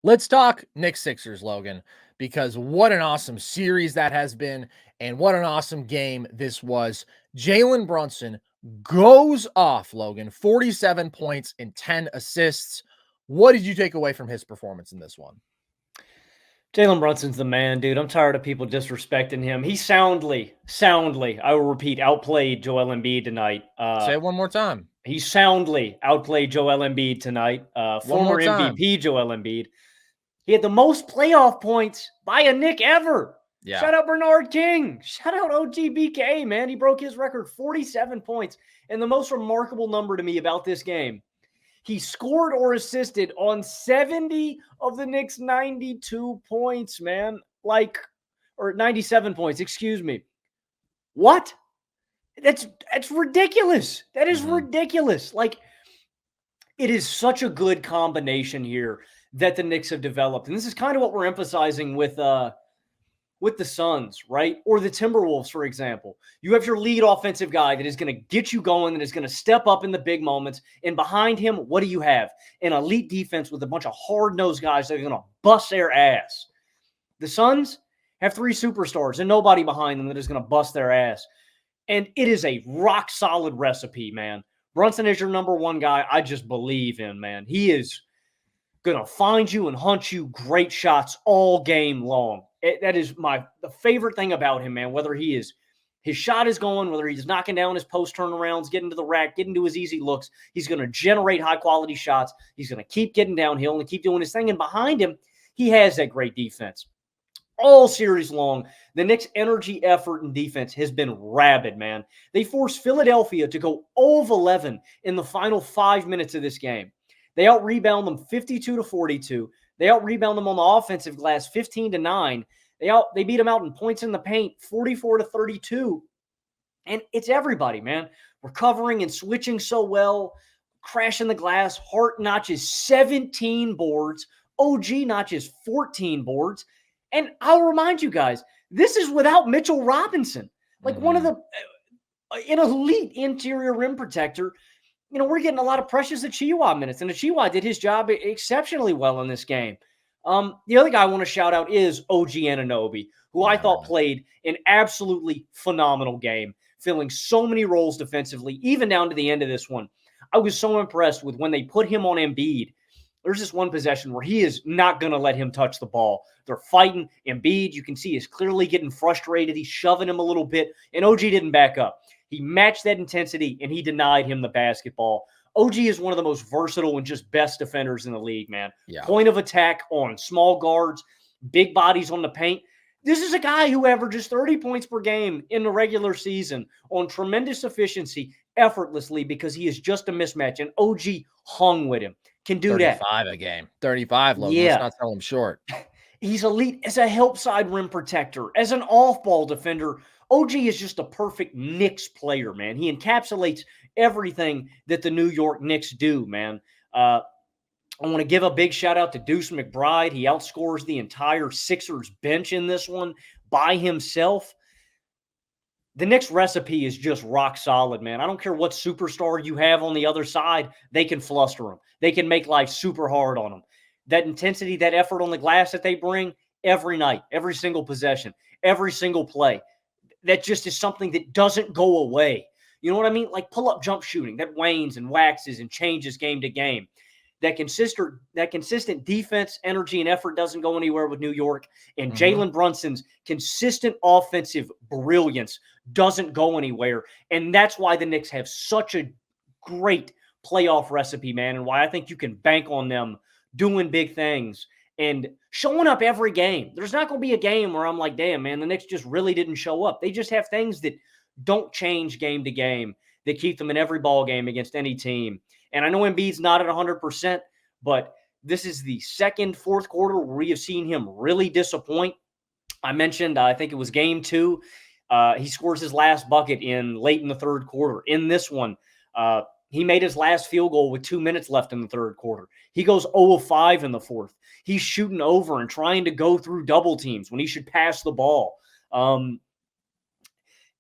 Let's talk Knicks Sixers, Logan, because what an awesome series that has been, and what an awesome game this was. Jalen Brunson goes off, Logan, 47 points and 10 assists. What did you take away from his performance in this one? Jalen Brunson's the man, dude. I'm tired of people disrespecting him. He soundly, I will repeat, outplayed Joel Embiid tonight. Say it one more time. He soundly outplayed Joel Embiid tonight. One more Former time. MVP Joel Embiid. He had the most playoff points by a Knick ever. Yeah. Shout out Bernard King. Shout out OGBK, man. He broke his record, 47 points. And the most remarkable number to me about this game, he scored or assisted on 70 of the Knicks' 92 points, man. Or 97 points, excuse me. What? That's ridiculous. That is ridiculous. It is such a good combination here that the Knicks have developed. And this is kind of what we're emphasizing with the Suns, right? Or the Timberwolves, for example. You have your lead offensive guy that is going to get you going, that is going to step up in the big moments. And behind him, what do you have? An elite defense with a bunch of hard-nosed guys that are going to bust their ass. The Suns have three superstars and nobody behind them that is going to bust their ass. And it is a rock-solid recipe, man. Brunson is your number one guy I just believe in, man. He is going to find you and hunt you great shots all game long. That is the favorite thing about him, man. Whether his shot is going, whether he's knocking down his post turnarounds, getting to the rack, getting to his easy looks, he's going to generate high-quality shots. He's going to keep getting downhill and keep doing his thing. And behind him, he has that great defense. All series long, the Knicks' energy, effort, and defense has been rabid, man. They forced Philadelphia to go 0 of 11 in the final 5 minutes of this game. They out-rebound them 52-42. They out-rebound them on the offensive glass 15-9. They beat them out in points in the paint 44-32. And it's everybody, man. Recovering and switching so well, crashing the glass. Hart notches 17 boards. OG notches 14 boards. And I'll remind you guys, this is without Mitchell Robinson, one of the an elite interior rim protector. You know, we're getting a lot of Precious Achiuwa minutes, and Achiuwa did his job exceptionally well in this game. The other guy I want to shout out is OG Anunoby, who I thought played an absolutely phenomenal game, filling so many roles defensively, even down to the end of this one. I was so impressed with when they put him on Embiid. There's this one possession where he is not going to let him touch the ball. They're fighting. Embiid, you can see, is clearly getting frustrated. He's shoving him a little bit, and OG didn't back up. He matched that intensity, and he denied him the basketball. OG is one of the most versatile and just best defenders in the league, man. Yeah. Point of attack on small guards, big bodies on the paint. This is a guy who averages 30 points per game in the regular season on tremendous efficiency effortlessly because he is just a mismatch, and OG hung with him. Can do 35 that. 35 a game. 35, Logan. Yeah. Let's not sell him short. He's elite as a help side rim protector, as an off-ball defender. OG is just a perfect Knicks player, man. He encapsulates everything that the New York Knicks do, man. I want to give a big shout-out to Deuce McBride. He outscores the entire Sixers bench in this one by himself. The Knicks recipe is just rock solid, man. I don't care what superstar you have on the other side. They can fluster them. They can make life super hard on them. That intensity, that effort on the glass that they bring every night, every single possession, every single play, that just is something that doesn't go away. You know what I mean? Like pull-up jump shooting that wanes and waxes and changes game to game. That consistent defense, energy, and effort doesn't go anywhere with New York. And Jalen Brunson's consistent offensive brilliance doesn't go anywhere. And that's why the Knicks have such a great playoff recipe, man, and why I think you can bank on them doing big things and showing up every game. There's not going to be a game where I'm like, damn, man, the Knicks just really didn't show up. They just have things that don't change game to game that keep them in every ball game against any team. And I know Embiid's not at 100%, but this is the fourth quarter where we have seen him really disappoint. I mentioned, I think it was game 2. He scores his last bucket late in the third quarter. In this one, he made his last field goal with 2 minutes left in the third quarter. He goes 0 of 5 in the fourth. He's shooting over and trying to go through double teams when he should pass the ball.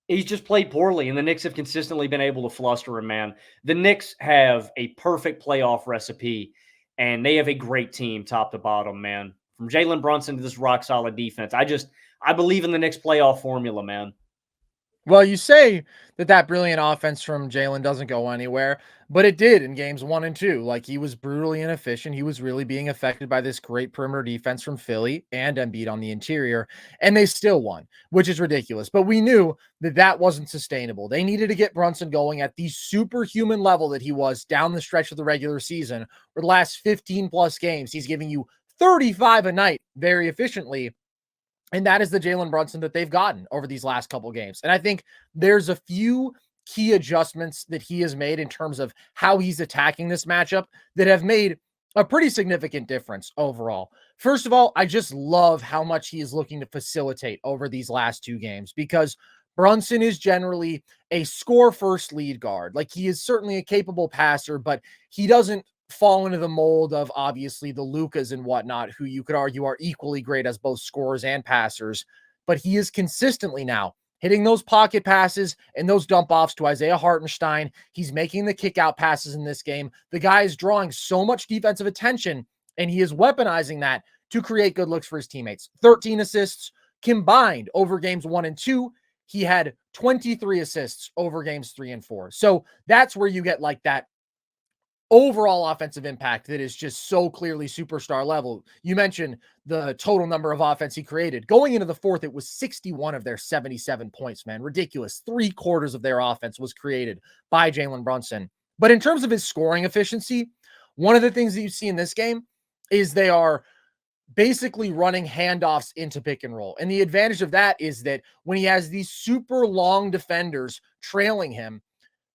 He's just played poorly, and the Knicks have consistently been able to fluster him, man. The Knicks have a perfect playoff recipe, And they have a great team top to bottom, man. From Jalen Brunson to this rock solid defense. I believe in the Knicks playoff formula, man. Well, you say that brilliant offense from Jalen doesn't go anywhere, but it did in games 1 and 2. Like, he was brutally inefficient. He was really being affected by this great perimeter defense from Philly and Embiid on the interior, and they still won, which is ridiculous. But we knew that wasn't sustainable. They needed to get Brunson going at the superhuman level that he was down the stretch of the regular season, where the last 15 plus games, he's giving you 35 a night very efficiently. And that is the Jalen Brunson that they've gotten over these last couple games. And I think there's a few key adjustments that he has made in terms of how he's attacking this matchup that have made a pretty significant difference overall. First of all, I just love how much he is looking to facilitate over these last 2 games, because Brunson is generally a score first lead guard. Like, he is certainly a capable passer, but he doesn't fall into the mold of obviously the Lukas and whatnot, who you could argue are equally great as both scorers and passers. But he is consistently now hitting those pocket passes and those dump offs to Isaiah Hartenstein. He's making the kick out passes in this game. The guy is drawing so much defensive attention, and he is weaponizing that to create good looks for his teammates. 13 assists combined over games 1 and 2. He had 23 assists over games 3 and 4. So that's where you get like that overall offensive impact that is just so clearly superstar level. You mentioned the total number of offense he created. Going into the fourth, it was 61 of their 77 points, man. Ridiculous. 3/4 of their offense was created by Jalen Brunson. But in terms of his scoring efficiency, one of the things that you see in this game is they are basically running handoffs into pick and roll. And the advantage of that is that when he has these super long defenders trailing him,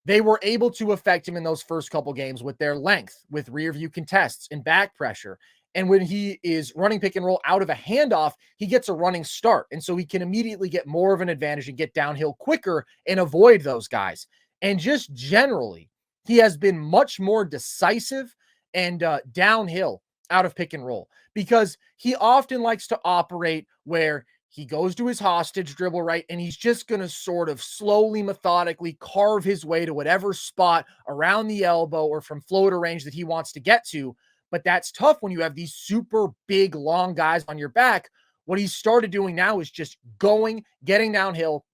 they were able to affect him in those first couple games with their length, with rear view contests and back pressure. And when he is running pick and roll out of a handoff, he gets a running start. And so he can immediately get more of an advantage and get downhill quicker and avoid those guys. And just generally, he has been much more decisive and downhill out of pick and roll, because he often likes to operate where he goes to his hostage dribble, right? And he's just going to sort of slowly, methodically carve his way to whatever spot around the elbow or from floater range that he wants to get to. But that's tough when you have these super big, long guys on your back. What he's started doing now is just getting downhill.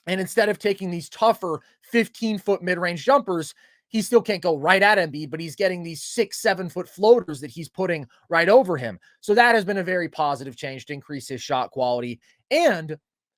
And instead of taking these tougher 15-foot mid-range jumpers, he still can't go right at Embiid, but he's getting these 6-7 foot floaters that he's putting right over him. So that has been a very positive change to increase his shot quality. And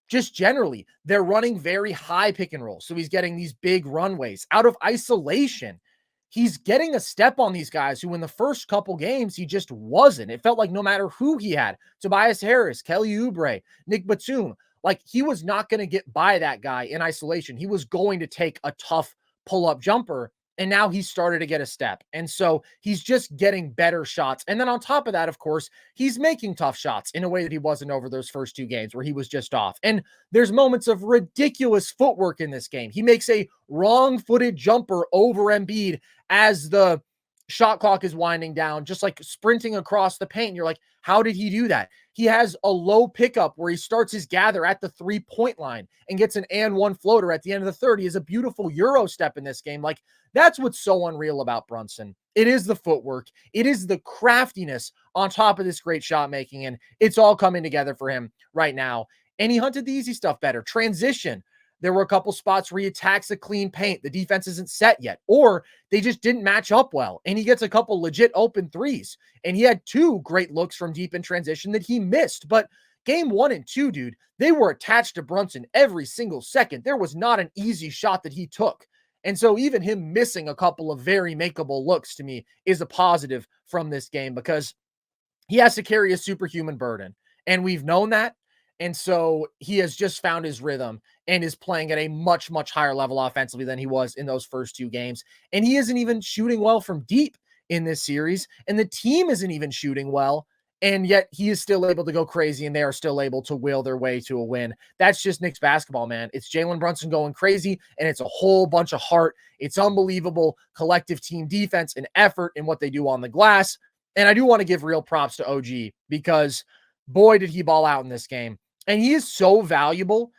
just generally, they're running very high pick and roll. So he's getting these big runways out of isolation. He's getting a step on these guys who in the first couple games, he just wasn't. It felt like no matter who he had, Tobias Harris, Kelly Oubre, Nick Batum, like he was not going to get by that guy in isolation. He was going to take a tough pull-up jumper. And now he's started to get a step. And so he's just getting better shots. And then on top of that, of course, he's making tough shots in a way that he wasn't over those first 2 games where he was just off. And there's moments of ridiculous footwork in this game. He makes a wrong-footed jumper over Embiid as the shot clock is winding down, just like sprinting across the paint. You're like, how did he do that? He has a low pickup where he starts his gather at the 3-point line and gets an and one floater at the end of the third. He has a beautiful Euro step in this game. Like, that's what's so unreal about Brunson. It is the footwork. It is the craftiness on top of this great shot making. And it's all coming together for him right now. And he hunted the easy stuff better. Transition. There were a couple spots where he attacks a clean paint. The defense isn't set yet, or they just didn't match up well. And he gets a couple legit open threes. And he had 2 great looks from deep in transition that he missed. But game 1 and 2, dude, they were attached to Brunson every single second. There was not an easy shot that he took. And so even him missing a couple of very makeable looks to me is a positive from this game, because he has to carry a superhuman burden. And we've known that. And so he has just found his rhythm and is playing at a much, much higher level offensively than he was in those first 2 games. And he isn't even shooting well from deep in this series. And the team isn't even shooting well. And yet he is still able to go crazy, and they are still able to will their way to a win. That's just Knicks basketball, man. It's Jalen Brunson going crazy, and it's a whole bunch of heart. It's unbelievable collective team defense and effort in what they do on the glass. And I do want to give real props to OG, because boy, did he ball out in this game. And he is so valuable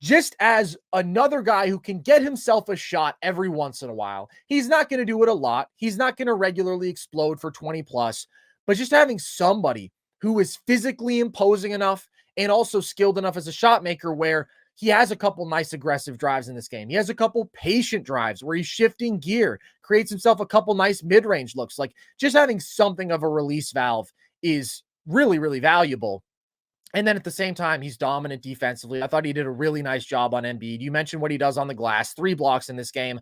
just as another guy who can get himself a shot every once in a while. He's not going to do it a lot. He's not going to regularly explode for 20 plus, but just having somebody who is physically imposing enough and also skilled enough as a shot maker where he has a couple nice aggressive drives in this game. He has a couple patient drives where he's shifting gear, creates himself a couple nice mid-range looks. Like just having something of a release valve is really, really valuable. And then at the same time, he's dominant defensively. I thought he did a really nice job on Embiid. You mentioned what he does on the glass, 3 blocks in this game.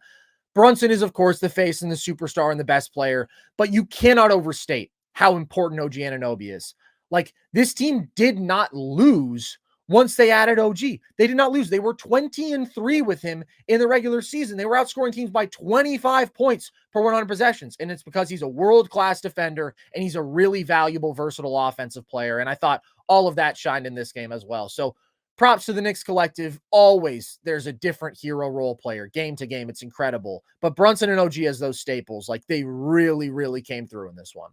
Brunson is, of course, the face and the superstar and the best player, but you cannot overstate how important OG Anunoby is. Like, this team did not lose once they added OG. They did not lose. They were 20-3 with him in the regular season. They were outscoring teams by 25 points per 100 possessions, and it's because he's a world-class defender and he's a really valuable, versatile offensive player, and I thought all of that shined in this game as well. So props to the Knicks collective. Always there's a different hero role player game to game. It's incredible. But Brunson and OG as those staples, like they really, really came through in this one.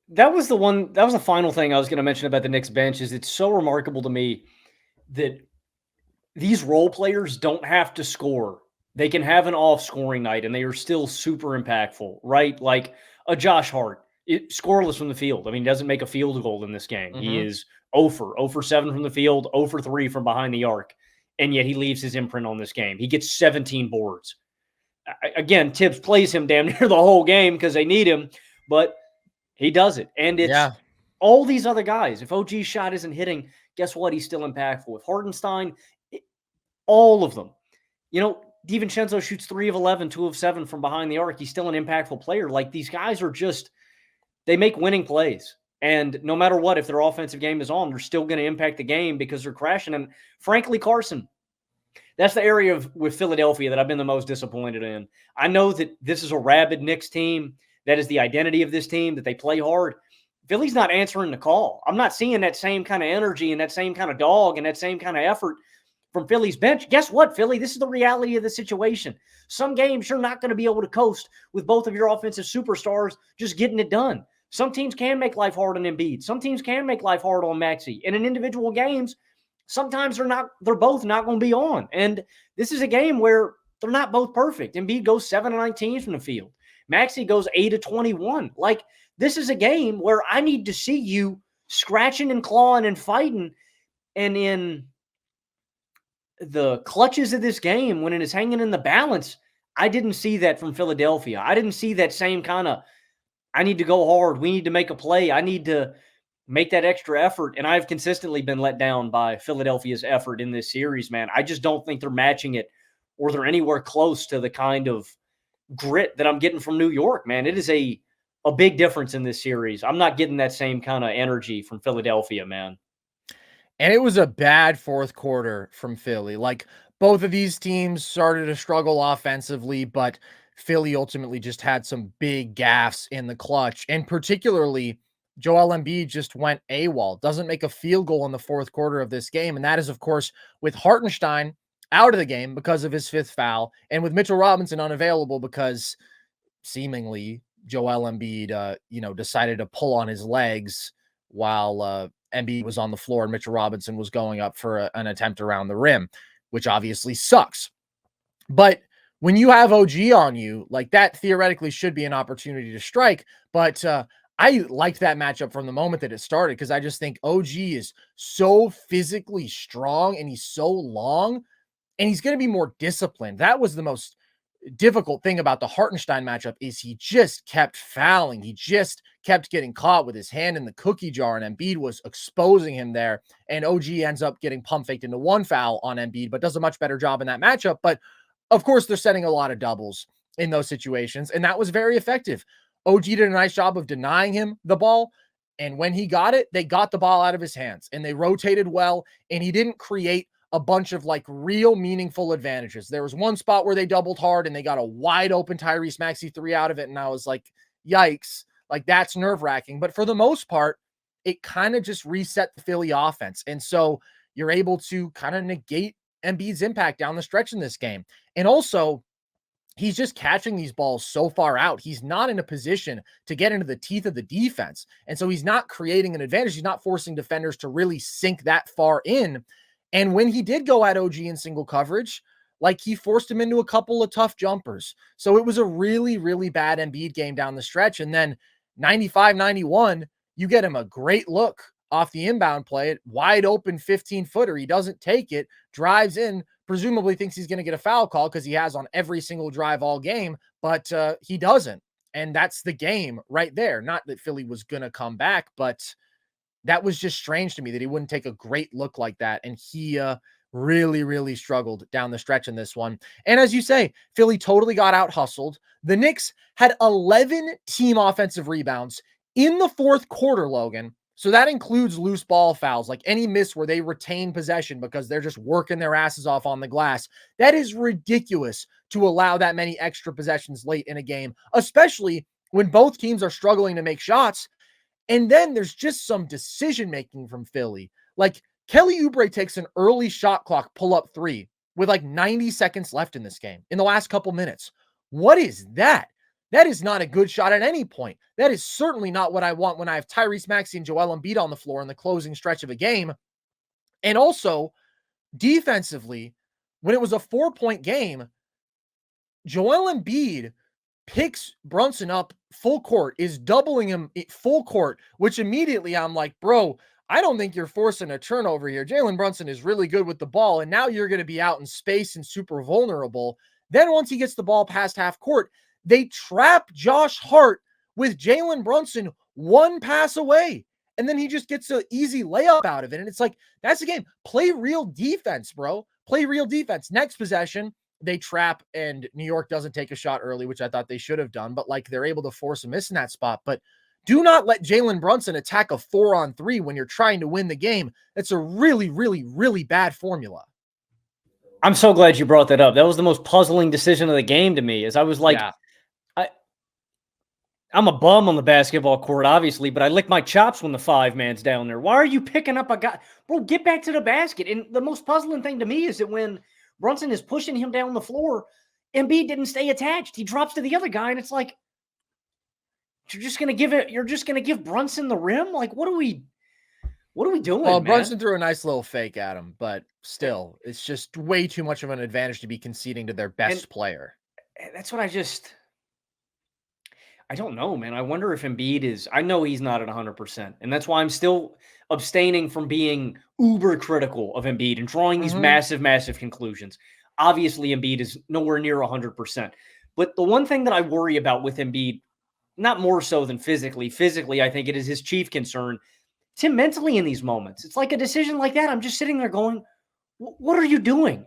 That was the final thing I was going to mention about the Knicks bench is it's so remarkable to me that these role players don't have to score. They can have an off scoring night and they are still super impactful, right? Like a Josh Hart, scoreless from the field. I mean, he doesn't make a field goal in this game. He is 0 for 7 from the field, 0 for 3 from behind the arc, and yet he leaves his imprint on this game. He gets 17 boards. Again, Tibbs plays him damn near the whole game because they need him, but he does it. And it's all these other guys. If OG's shot isn't hitting, guess what? He's still impactful. With Hartenstein, all of them. You know, DiVincenzo shoots 3 of 11, 2 of 7 from behind the arc. He's still an impactful player. Like, these guys are just, they make winning plays. And no matter what, if their offensive game is on, they're still going to impact the game because they're crashing. And frankly, Carson, that's the area with Philadelphia that I've been the most disappointed in. I know that this is a rabid Knicks team. That is the identity of this team, that they play hard. Philly's not answering the call. I'm not seeing that same kind of energy and that same kind of dog and that same kind of effort from Philly's bench. Guess what, Philly? This is the reality of the situation. Some games you're not going to be able to coast with both of your offensive superstars just getting it done. Some teams can make life hard on Embiid. Some teams can make life hard on Maxey. And in individual games, sometimes they're both not going to be on. And this is a game where they're not both perfect. Embiid goes 7 of 19 from the field. Maxey goes 8 of 21. Like, this is a game where I need to see you scratching and clawing and fighting. And in the clutches of this game, when it is hanging in the balance, I didn't see that from Philadelphia. I didn't see that same kind of, I need to go hard. We need to make a play. I need to make that extra effort. And I've consistently been let down by Philadelphia's effort in this series, man. I just don't think they're matching it or they're anywhere close to the kind of grit that I'm getting from New York, man. It is a big difference in this series. I'm not getting that same kind of energy from Philadelphia, man. And it was a bad fourth quarter from Philly. Like, both of these teams started to struggle offensively, but Philly ultimately just had some big gaffes in the clutch. And particularly, Joel Embiid just went AWOL, doesn't make a field goal in the fourth quarter of this game. And that is, of course, with Hartenstein out of the game because of his 5th foul, and with Mitchell Robinson unavailable because seemingly Joel Embiid, decided to pull on his legs while Embiid was on the floor and Mitchell Robinson was going up for an attempt around the rim, which obviously sucks. But when you have OG on you, like, that theoretically should be an opportunity to strike. But I liked that matchup from the moment that it started because I just think OG is so physically strong and he's so long and he's going to be more disciplined. That was the most difficult thing about the Hartenstein matchup is he just kept fouling. He just kept getting caught with his hand in the cookie jar, and Embiid was exposing him there. And OG ends up getting pump faked into 1 foul on Embiid, but does a much better job in that matchup. But of course, they're setting a lot of doubles in those situations, and that was very effective. OG did a nice job of denying him the ball, and when he got it, they got the ball out of his hands, and they rotated well, and he didn't create a bunch of like real meaningful advantages. There was one spot where they doubled hard and they got a wide open Tyrese Maxey 3 out of it. And I was like, yikes, like that's nerve wracking. But for the most part, it kind of just reset the Philly offense. And so you're able to kind of negate Embiid's impact down the stretch in this game. And also, he's just catching these balls so far out. He's not in a position to get into the teeth of the defense. And so he's not creating an advantage. He's not forcing defenders to really sink that far in. And when he did go at OG in single coverage, like he forced him into a couple of tough jumpers. So it was a really, really bad Embiid game down the stretch. And then 95-91, you get him a great look off the inbound play, wide open 15-footer. He doesn't take it, drives in, presumably thinks he's going to get a foul call because he has on every single drive all game, but he doesn't. And that's the game right there. Not that Philly was going to come back, but that was just strange to me that he wouldn't take a great look like that. And he really, really struggled down the stretch in this one. And as you say, Philly totally got out hustled. The Knicks had 11 team offensive rebounds in the fourth quarter, Logan. So that includes loose ball fouls, like any miss where they retain possession because they're just working their asses off on the glass. That is ridiculous to allow that many extra possessions late in a game, especially when both teams are struggling to make shots. And then there's just some decision-making from Philly. Like Kelly Oubre takes an early shot clock pull-up three with like 90 seconds left in this game in the last couple minutes. What is that? That is not a good shot at any point. That is certainly not what I want when I have Tyrese Maxey and Joel Embiid on the floor in the closing stretch of a game. And also, defensively, when it was a 4-point game, Joel Embiid picks Brunson up full court, is doubling him full court, which immediately I'm like, bro, I don't think you're forcing a turnover here. Jalen Brunson is really good with the ball, and now you're going to be out in space and super vulnerable. Then once he gets the ball past half court, they trap Josh Hart with Jalen Brunson one pass away. And then he just gets an easy layup out of it. And it's like, that's the game. Play real defense, bro. Play real defense. Next possession, they trap and New York doesn't take a shot early, which I thought they should have done. But like they're able to force a miss in that spot. But do not let Jalen Brunson attack a 4-on-3 when you're trying to win the game. That's a really, really, really bad formula. I'm so glad you brought that up. That was the most puzzling decision of the game to me, as I was like, Yeah. I'm a bum on the basketball court, obviously, but I lick my chops when the 5-man's down there. Why are you picking up a guy? Bro, get back to the basket. And the most puzzling thing to me is that when Brunson is pushing him down the floor, Embiid didn't stay attached. He drops to the other guy, and it's like, you're just going to give Brunson the rim? Like, what are we doing, Well, man? Brunson threw a nice little fake at him, but still, it's just way too much of an advantage to be conceding to their best player. That's what I don't know, man. I wonder if Embiid is – I know he's not at 100%, and that's why I'm still abstaining from being uber critical of Embiid and drawing these massive, massive conclusions. Obviously, Embiid is nowhere near 100%. But the one thing that I worry about with Embiid, not more so than physically, I think it is his chief concern, it's him mentally in these moments. It's like a decision like that. I'm just sitting there going, what are you doing?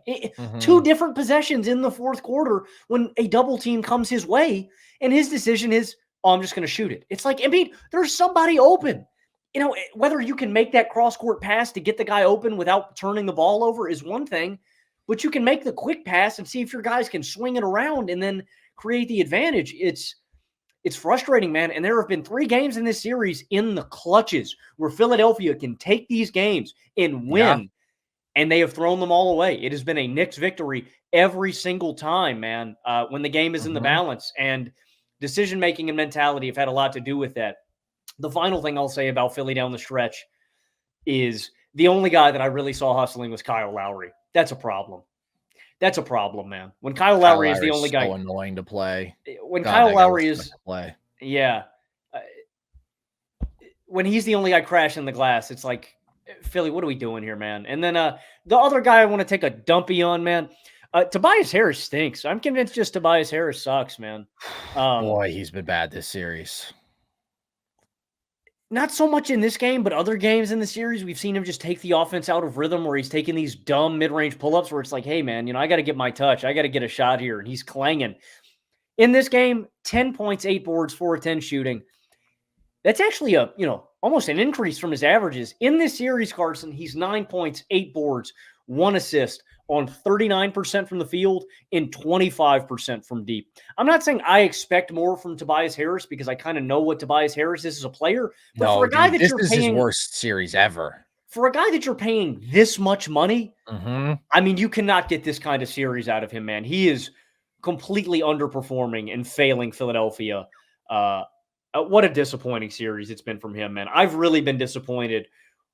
2 different possessions in the fourth quarter when a double team comes his way, and his decision is, oh, I'm just going to shoot it. It's like, Embiid, there's somebody open. You know, whether you can make that cross-court pass to get the guy open without turning the ball over is one thing, but you can make the quick pass and see if your guys can swing it around and then create the advantage. It's frustrating, man. And there have been 3 games in this series in the clutches where Philadelphia can take these games and win, and they have thrown them all away. It has been a Knicks victory every single time, man, when the game is in the balance. And decision-making and mentality have had a lot to do with that. The final thing I'll say about Philly down the stretch is the only guy that I really saw hustling was Kyle Lowry. That's a problem. That's a problem, man. When Kyle Lowry is the only guy. So annoying to play. When Kyle Lowry is play. Yeah. When he's the only guy crashing the glass, it's like, Philly, what are we doing here, man? And then the other guy I want to take a dumpy on, man. Tobias Harris stinks. I'm convinced just Tobias Harris sucks, man. Boy, he's been bad this series. Not so much in this game, but other games in the series, we've seen him just take the offense out of rhythm where he's taking these dumb mid-range pull-ups where it's like, hey, man, I got to get my touch. I got to get a shot here, and he's clanging. In this game, 10 points, 8 boards, 4 of 10 shooting. That's actually almost an increase from his averages. In this series, Carson, he's 9 points, 8 boards, 1 assist on 39% from the field and 25% from deep. I'm not saying I expect more from Tobias Harris because I kind of know what Tobias Harris is as a player. But for a guy that you're paying, this is his worst series ever. For a guy that you're paying this much money, I mean, you cannot get this kind of series out of him, man. He is completely underperforming and failing Philadelphia. What a disappointing series it's been from him, man. I've really been disappointed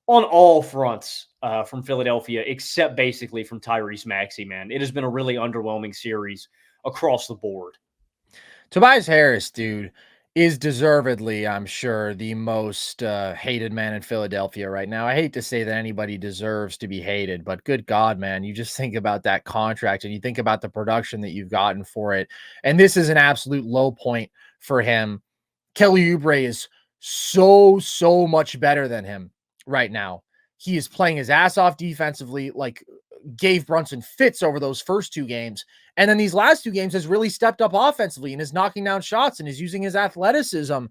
on all fronts from Philadelphia, except basically from Tyrese Maxey, man. It has been a really underwhelming series across the board. Tobias Harris, dude, is deservedly, I'm sure, the most hated man in Philadelphia right now. I hate to say that anybody deserves to be hated, but good God, man, you just think about that contract and you think about the production that you've gotten for it. And this is an absolute low point for him. Kelly Oubre is so much better than him right now. He is playing his ass off defensively, like gave Brunson fits over those first two games. And then these last two games has really stepped up offensively and is knocking down shots and is using his athleticism.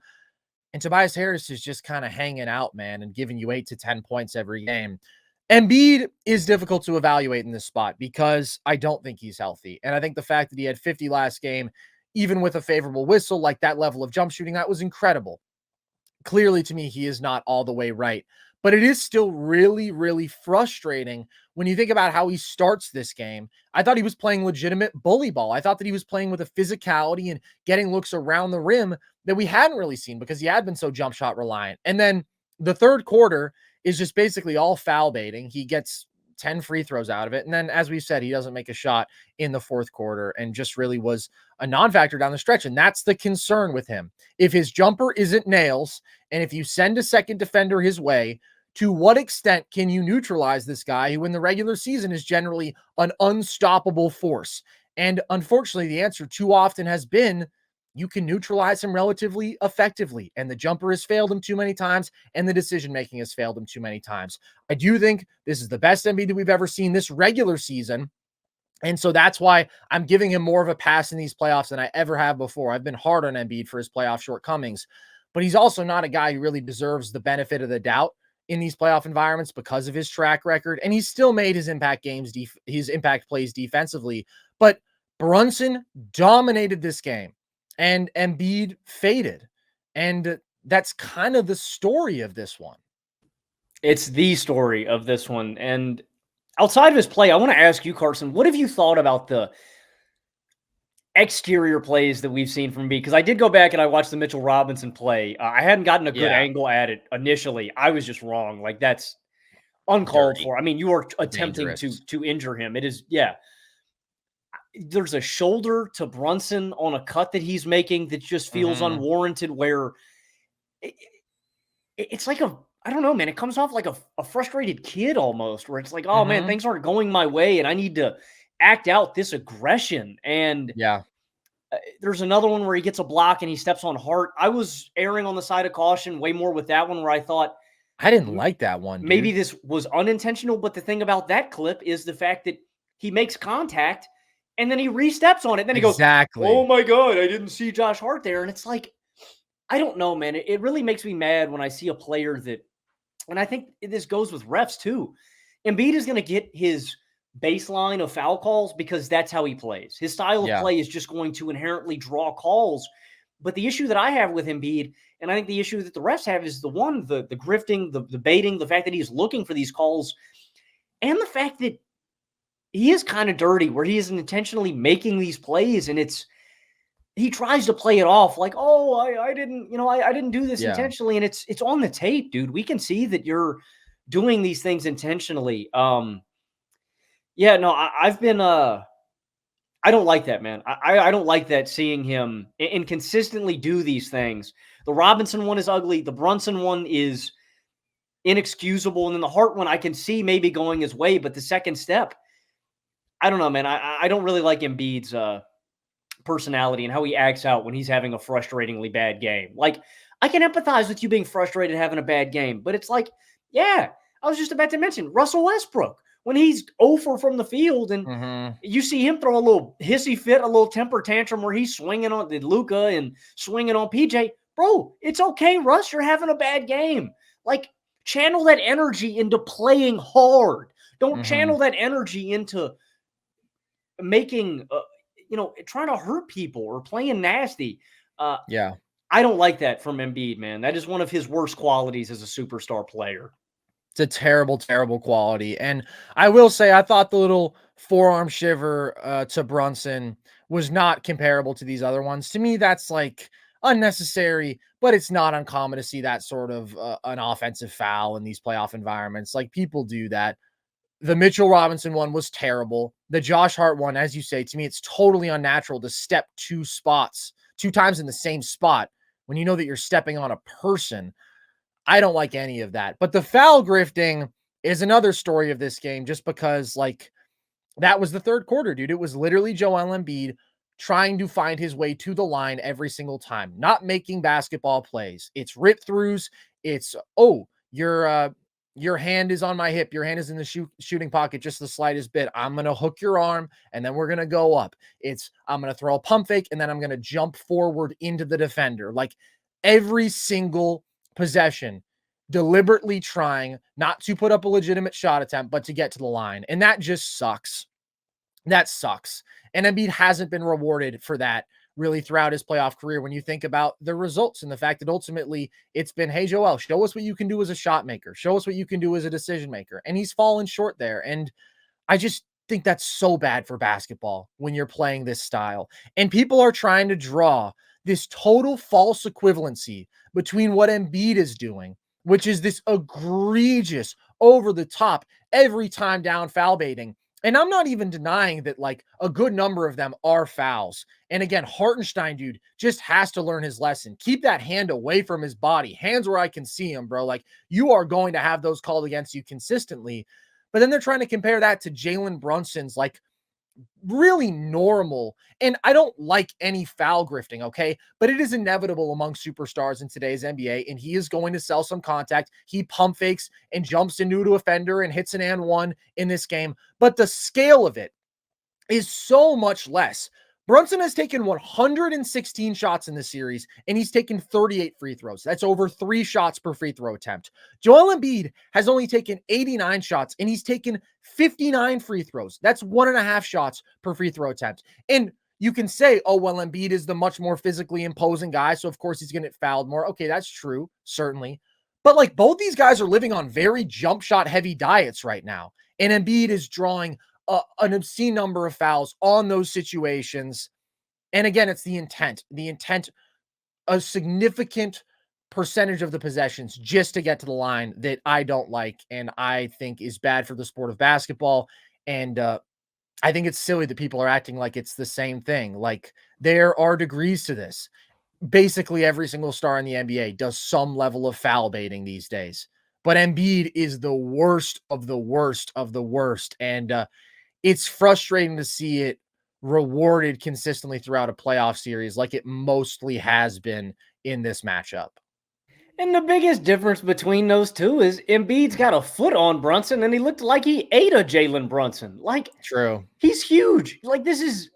And Tobias Harris is just kind of hanging out, man, and giving you 8 to 10 points every game. Embiid is difficult to evaluate in this spot because I don't think he's healthy. And I think the fact that he had 50 last game, even with a favorable whistle, like that level of jump shooting, that was incredible. Clearly, to me, he is not all the way right. But it is still really frustrating when you think about how he starts this game. I thought he was playing legitimate bully ball. I thought that he was playing with a physicality and getting looks around the rim that we hadn't really seen because he had been so jump shot reliant. And then the third quarter is just basically all foul baiting. He gets 10 free throws out of it. And then, as we said, he doesn't make a shot in the fourth quarter and just really was a non-factor down the stretch. And that's the concern with him. If his jumper isn't nails, and if you send a second defender his way, to what extent can you neutralize this guy who in the regular season is generally an unstoppable force? And unfortunately, the answer too often has been you can neutralize him relatively effectively. And the jumper has failed him too many times, and the decision-making has failed him too many times. I do think this is the best Embiid that we've ever seen this regular season. And so that's why I'm giving him more of a pass in these playoffs than I ever have before. I've been hard on Embiid for his playoff shortcomings, but he's also not a guy who really deserves the benefit of the doubt in these playoff environments because of his track record. And he's still made his impact games, his impact plays defensively. But Brunson dominated this game and Embiid faded. And that's kind of the story of this one. It's the story of this one. And outside of his play, I want to ask you, Carson, what have you thought about the exterior plays that we've seen from Embiid? Because I did go back and I watched the Mitchell Robinson play. I hadn't gotten a good angle at it initially. I was just wrong. Like, that's uncalled for. I mean, you are attempting to injure him. It is, yeah. There's a shoulder to Brunson on a cut that he's making that just feels unwarranted, where it's like I don't know, man. It comes off like a frustrated kid almost, where it's like, oh man, things aren't going my way and I need to act out this aggression. And there's another one where he gets a block and he steps on Hart. I was erring on the side of caution way more with that one, where I thought, I didn't like that one. Maybe this was unintentional, but the thing about that clip is the fact that he makes contact and then he re-steps on it. Then he goes, oh my God, I didn't see Josh Hart there. And it's like, I don't know, man. It really makes me mad when I see a player that, and I think this goes with refs too. Embiid is going to get his baseline of foul calls because that's how he plays. His style of play is just going to inherently draw calls. But the issue that I have with Embiid, and I think the issue that the refs have, is the grifting, the baiting, the fact that he's looking for these calls, and the fact that he is kind of dirty, where he isn't intentionally making these plays, and he tries to play it off like, oh, I didn't do this intentionally, and it's on the tape, dude. We can see that you're doing these things intentionally. Yeah, no, I've been I don't like that, man. I don't like that, seeing him and consistently do these things. The Robinson one is ugly. The Brunson one is inexcusable. And then the Hart one, I can see maybe going his way, but the second step, I don't know, man. I don't really like Embiid's personality and how he acts out when he's having a frustratingly bad game. Like, I can empathize with you being frustrated having a bad game, but it's like, yeah, I was just about to mention Russell Westbrook. When he's 0 from the field and you see him throw a little hissy fit, a little temper tantrum where he's swinging on Luka and swinging on PJ, bro, it's okay, Russ. You're having a bad game. Like, channel that energy into playing hard. Don't channel that energy into making, trying to hurt people or playing nasty. I don't like that from Embiid, man. That is one of his worst qualities as a superstar player. It's a terrible quality. And I will say, I thought the little forearm shiver to Brunson was not comparable to these other ones. To me, that's like unnecessary, but it's not uncommon to see that sort of an offensive foul in these playoff environments. Like, people do that. The Mitchell Robinson one was terrible. The Josh Hart one, as you say, to me, it's totally unnatural to step two times in the same spot when you know that you're stepping on a person. I don't like any of that. But the foul grifting is another story of this game, just because, like, that was the third quarter, dude. It was literally Joel Embiid trying to find his way to the line every single time, not making basketball plays. It's rip throughs. It's, oh, your hand is on my hip. Your hand is in the shooting pocket just the slightest bit. I'm going to hook your arm, and then we're going to go up. It's, I'm going to throw a pump fake, and then I'm going to jump forward into the defender. Like, every single possession, deliberately trying not to put up a legitimate shot attempt, but to get to the line. And that just sucks. That sucks. And Embiid hasn't been rewarded for that really throughout his playoff career when you think about the results and the fact that ultimately it's been, hey, Joel, show us what you can do as a shot maker. Show us what you can do as a decision maker. And he's fallen short there. And I just think that's so bad for basketball when you're playing this style. And people are trying to draw this total false equivalency between what Embiid is doing, which is this egregious, over the top, every time down foul baiting. And I'm not even denying that, like, a good number of them are fouls. And again, Hartenstein, dude, just has to learn his lesson. Keep that hand away from his body. Hands where I can see him, bro. Like, you are going to have those called against you consistently. But then they're trying to compare that to Jalen Brunson's, like, really normal. And I don't like any foul grifting, okay? But it is inevitable among superstars in today's NBA, and he is going to sell some contact. He pump fakes and jumps into a defender and hits an and one in this game. But the scale of it is so much less. Brunson has taken 116 shots in this series, and he's taken 38 free throws. That's over 3 shots per free throw attempt. Joel Embiid has only taken 89 shots, and he's taken 59 free throws. That's 1.5 shots per free throw attempt. And you can say, oh, well, Embiid is the much more physically imposing guy, so of course he's going to get fouled more. Okay, that's true, certainly. But, like, both these guys are living on very jump shot heavy diets right now, and Embiid is drawing an obscene number of fouls on those situations. And again, it's the intent, a significant percentage of the possessions just to get to the line that I don't like, and I think is bad for the sport of basketball. And I think it's silly that people are acting like it's the same thing. Like, there are degrees to this. Basically every single star in the NBA does some level of foul baiting these days, but Embiid is the worst of the worst of the worst. And it's frustrating to see it rewarded consistently throughout a playoff series like it mostly has been in this matchup. And the biggest difference between those two is Embiid's got a foot on Brunson, and he looked like he ate a Jalen Brunson. Like, True. he's huge. Like, this is,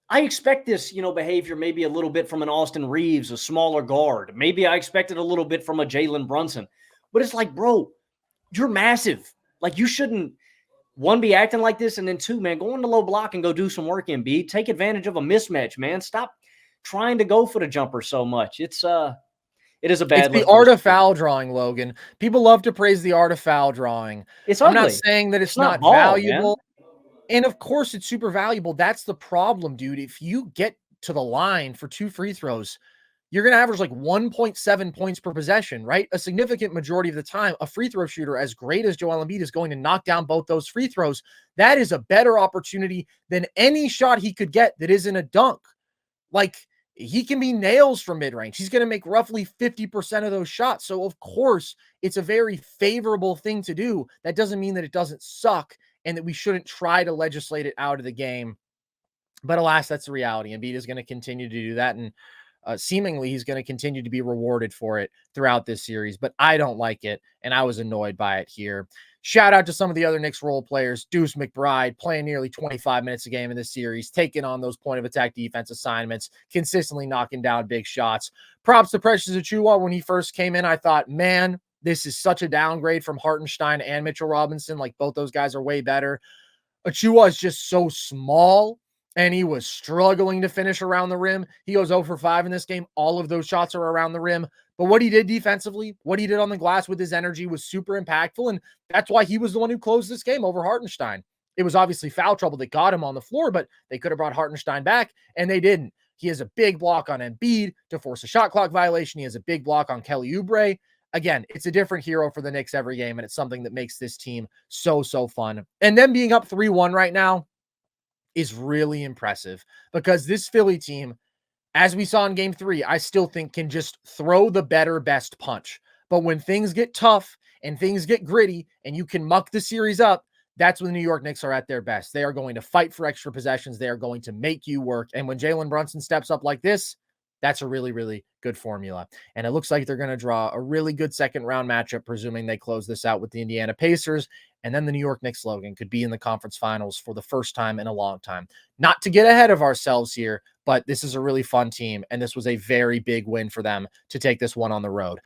I expect this, behavior maybe a little bit from an Austin Reeves, a smaller guard. Maybe I expected a little bit from a Jalen Brunson. But it's like, bro, you're massive. Like, you shouldn't, one, be acting like this, and then two, man, go on the low block and go do some work, Embiid. Take advantage of a mismatch, man. Stop trying to go for the jumper so much. It is a bad look. It's the art of foul drawing, Logan. People love to praise the art of foul drawing. It's I'm ugly. not saying that it's not ball, valuable. Man. And of course it's super valuable. That's the problem, dude. If you get to the line for 2 free throws, you're going to average like 1.7 points per possession, right? A significant majority of the time, a free throw shooter as great as Joel Embiid is going to knock down both those free throws. That is a better opportunity than any shot he could get that isn't a dunk. Like, he can be nails from mid-range. He's going to make roughly 50% of those shots. So of course it's a very favorable thing to do. That doesn't mean that it doesn't suck and that we shouldn't try to legislate it out of the game. But alas, that's the reality. Embiid is going to continue to do that. And seemingly he's going to continue to be rewarded for it throughout this series, but I don't like it, and I was annoyed by it here. Shout out to some of the other Knicks role players. Deuce McBride playing nearly 25 minutes a game in this series, taking on those point of attack defense assignments, consistently knocking down big shots. Props to Precious Achiuwa. When he first came in, I thought, man, this is such a downgrade from Hartenstein and Mitchell Robinson. Like, both those guys are way better. Achiuwa is just so small, and he was struggling to finish around the rim. He goes 0 for 5 in this game. All of those shots are around the rim. But what he did defensively, what he did on the glass with his energy was super impactful, and that's why he was the one who closed this game over Hartenstein. It was obviously foul trouble that got him on the floor, but they could have brought Hartenstein back, and they didn't. He has a big block on Embiid to force a shot clock violation. He has a big block on Kelly Oubre. Again, it's a different hero for the Knicks every game, and it's something that makes this team so fun. And them being up 3-1 right now is really impressive because this Philly team, as we saw in game 3, I still think can just throw the better, best punch. But when things get tough and things get gritty and you can muck the series up, that's when the New York Knicks are at their best. They are going to fight for extra possessions. They are going to make you work. And when Jalen Brunson steps up like this, that's a really good formula. And it looks like they're going to draw a really good second round matchup, presuming they close this out with the Indiana Pacers. And then the New York Knicks, Logan, could be in the conference finals for the first time in a long time. Not to get ahead of ourselves here, but this is a really fun team. And this was a very big win for them to take this one on the road.